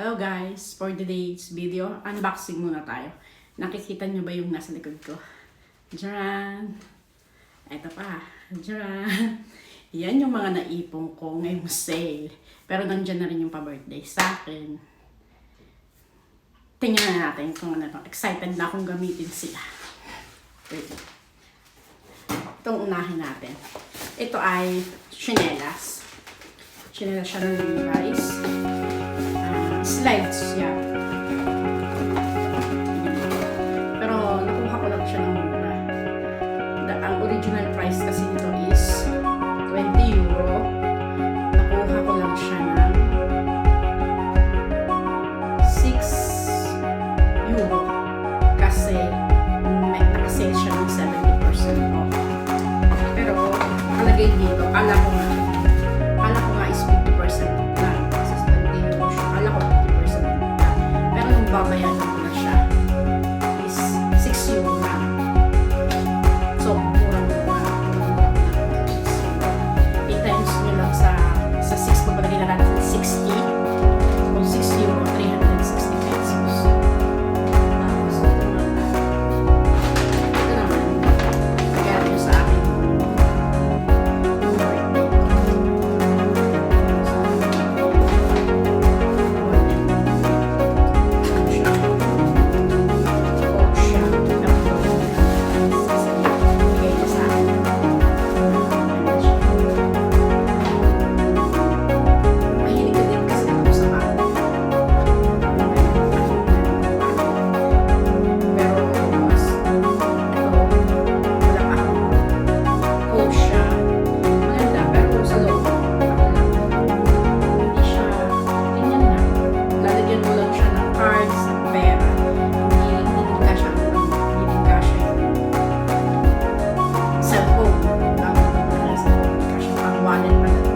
Hello guys! For today's video, unboxing muna tayo. Nakikita nyo ba yung nasa likod ko? Diyan! Ito pa. Diyan! Yan yung mga naipong ko ngayong sale. Pero nandyan na rin yung pa-birthday sa akin. Tingnan na natin kung ano to. Excited na akong gamitin sila. Wait. Itong unahin natin. Ito ay chinelas. Chinelas siya ng Levi's. Slides siya. Pero nakuha ko lang siya ng mura. Ang original price kasi nito is 20 euro. Nakuha ko lang siya ng 6 euro. Kasi may nakasale siya ng 70% off. Pero kalagay dito, kala ko nga is 50% lang. Kasi 20 euro siya. Kala ko 50% lang. Pero nung babayaran ko na siya is 6 euro lang. So, murang-mura. 8 times nyo lang sa 6 kung palagay na natin 60. Kung 6 euro, 360 pesos. Tapos, ito naman, regalo nyo sa akin.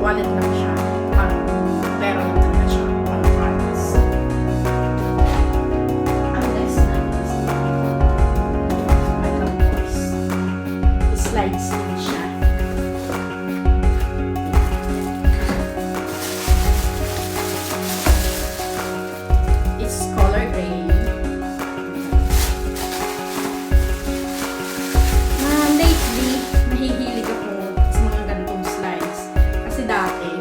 Wallet lang siya, parang pero hindi na siya pang cards. Ang next na is metal course. Slides din siya. It's color gray. Lately, nahihilig ako sa mga ganitong slides. Kasi dati,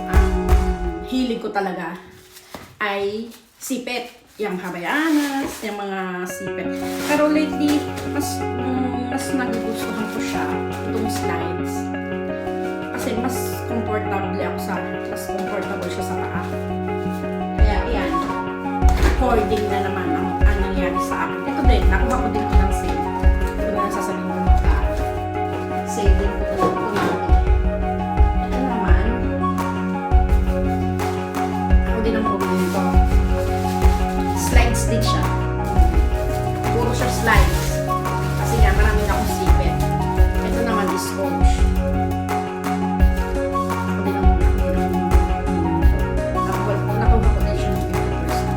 ang hilig ko talaga ay sipet. Yung Havaianas, yung mga sipet. Pero lately, mas nagugustuhan ko siya, itong slides. Kasi mas comfortable siya sa paa. Kaya yan, according na naman ang nangyari sa akin. Ito din, nakuha ko din ito ng sale. Ito na nasasabihin ko magkano. Sale din ko ito namin. Ito naman, ako din ang bumili nito. Slides din siya. Puro siya slides. Kasi nga, marami na akong sipet. Ito naman is coach. Ako din ang nakuha ko din siya ng 50%.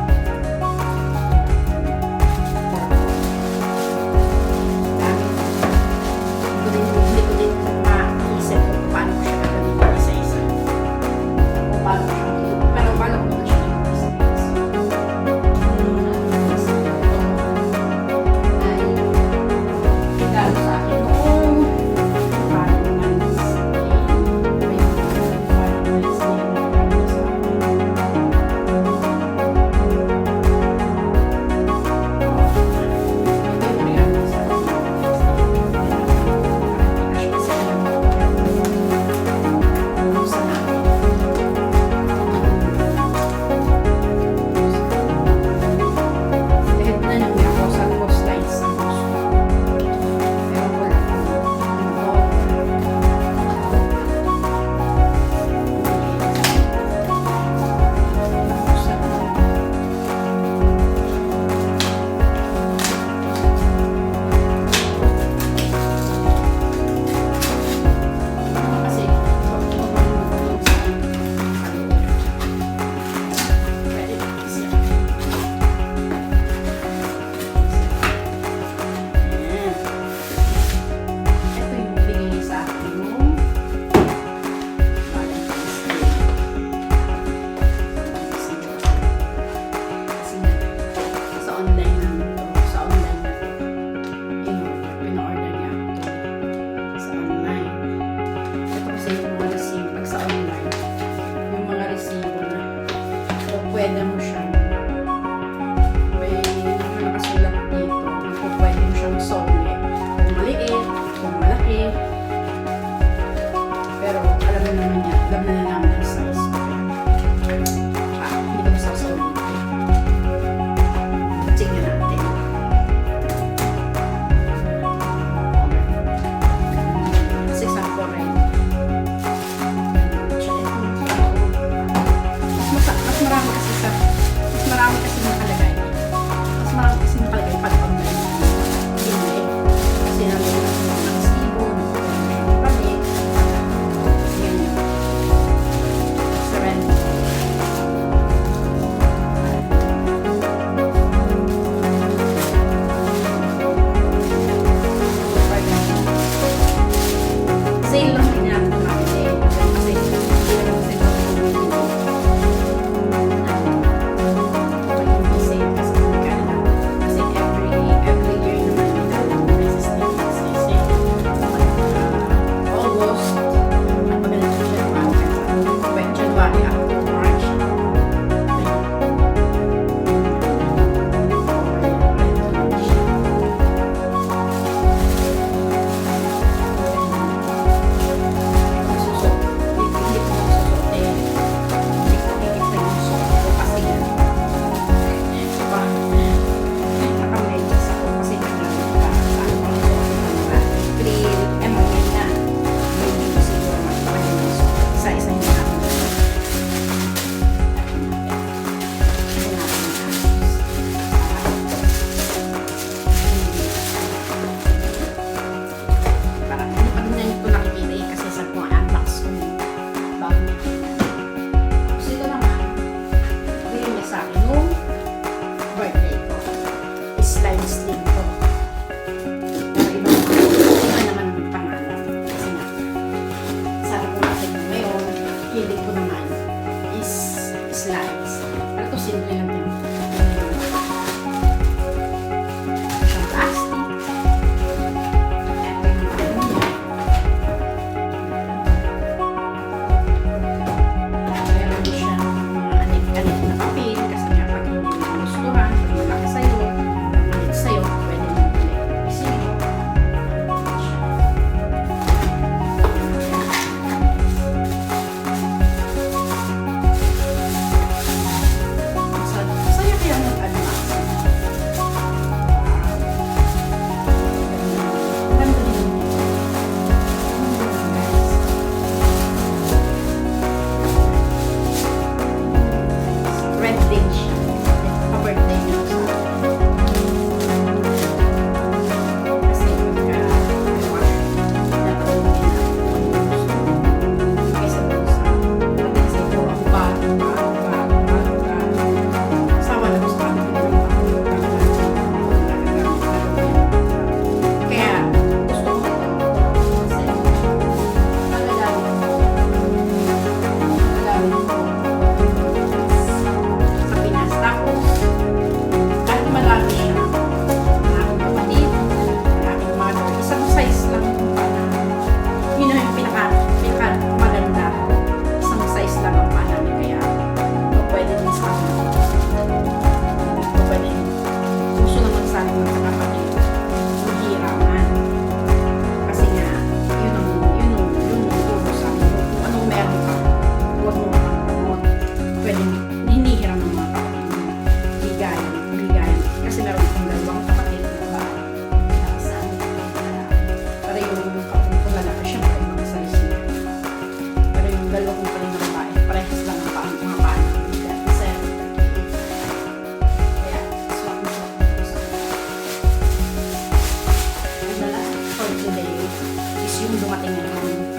yung dumating ngayon.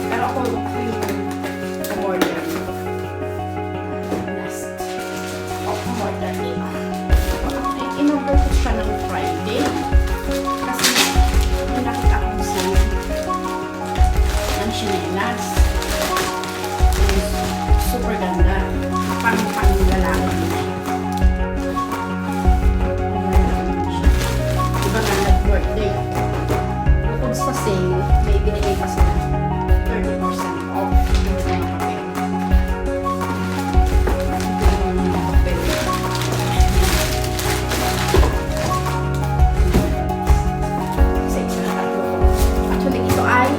Pero ako yung umorder. Last. Umorder din. In-order ko siya ng Friday. Kasi may nakita akong sale ng chinelas. Super ganda. Pang lalaki. Diba nga nag-birthday ako. Bukod sa sale, may binigay pa sila 30% off yung mga papel. Yung papel. Isa na tatlo. Actually, ito ay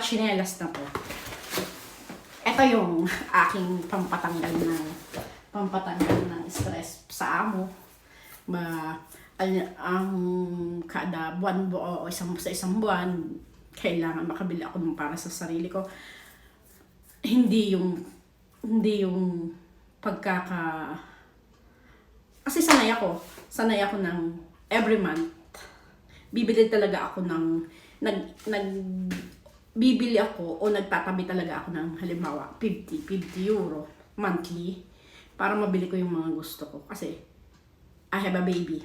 chinelas na to. Ito yung aking pampatanggal ng stress sa amo. Ang kada buwan o sa isang buwan, kailangan makabili ako ng para sa sarili ko. Hindi yung kasi sanay ako ng every month. Bibili talaga ako ng bibili ako o nagtatabi talaga ako ng halimbawa 50 euro monthly para mabili ko yung mga gusto ko. Kasi I have a baby.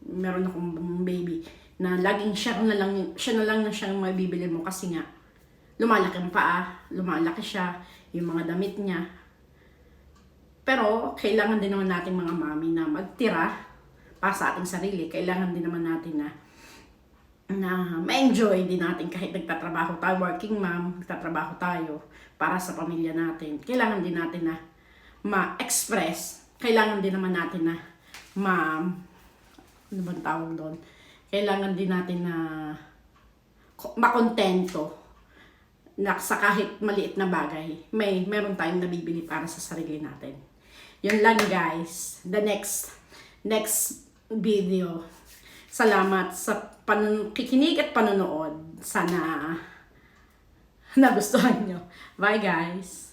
Meron akong baby na laging siya na lang siyang mabibili mo kasi nga lumalaki ang paa, lumalaki siya, yung mga damit niya. Pero kailangan din naman natin mga mami na magtira para sa ating sarili. Kailangan din naman natin na ma-enjoy din natin kahit nagtatrabaho tayo, working mom, nagtatrabaho tayo para sa pamilya natin. Kailangan din natin na ma-express. Kailangan din naman natin na ano bang tawag doon? Kailangan din natin na makontento na sa kahit maliit na bagay, meron tayong nabibili para sa sarili natin. Yun lang guys. The next video. Salamat sa kikinig at panonood. Sana nagustuhan nyo. Bye guys!